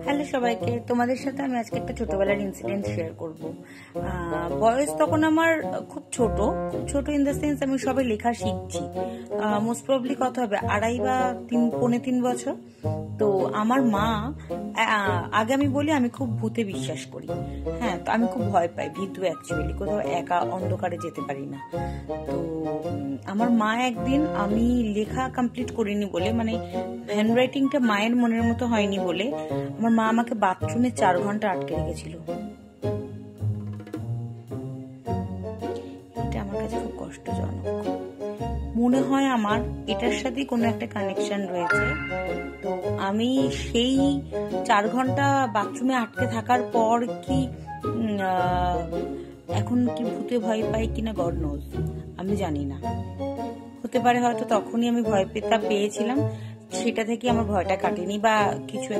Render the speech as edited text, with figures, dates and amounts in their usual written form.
Hello সবাইকে, তোমাদের সাথে আমি আজকে একটা ছোটবেলার ইনসিডেন্ট শেয়ার করব। বয়স তখন আমার খুব ছোট ইন দ্য সেন্স আমি সবে লেখা শিখছি। মোস্ট প্রবলি কত হবে, 2.5 বা 3.25 বছর। তো আমার মা, আগে আমি বলি আমি খুব ভূতে বিশ্বাস করি। হ্যাঁ, তো আমি খুব ভয় পাই, ভীতু অ্যাকচুয়ালি, কোথাও একা অন্ধকারে যেতে পারি না। তো আমার মা একদিন, আমি লেখা কমপ্লিট করিনি বলে, মানে হ্যান্ডরাইটিংটা মায়ের মনের মতো হয়নি বলে, আমার মা আমাকে বাথরুমে 4 ঘন্টা আটকে রেখেছিল। এটা আমার কাছে খুব কষ্টজনক মনে হয়। আমার এটার সাথে কোনো একটা কানেকশন রয়েছে। তো আমি সেই 4 ঘন্টা বাথরুমে আটকে থাকার পর কি এখন কি ভূতে ভয় পাই কিনা গড নোজ, আমি জানি না। হতে পারে হয়তো তখনই আমি ভয় পেয়েছিলাম, সেটা থেকে আমার ভয়টা কাটেনি বা কিছু।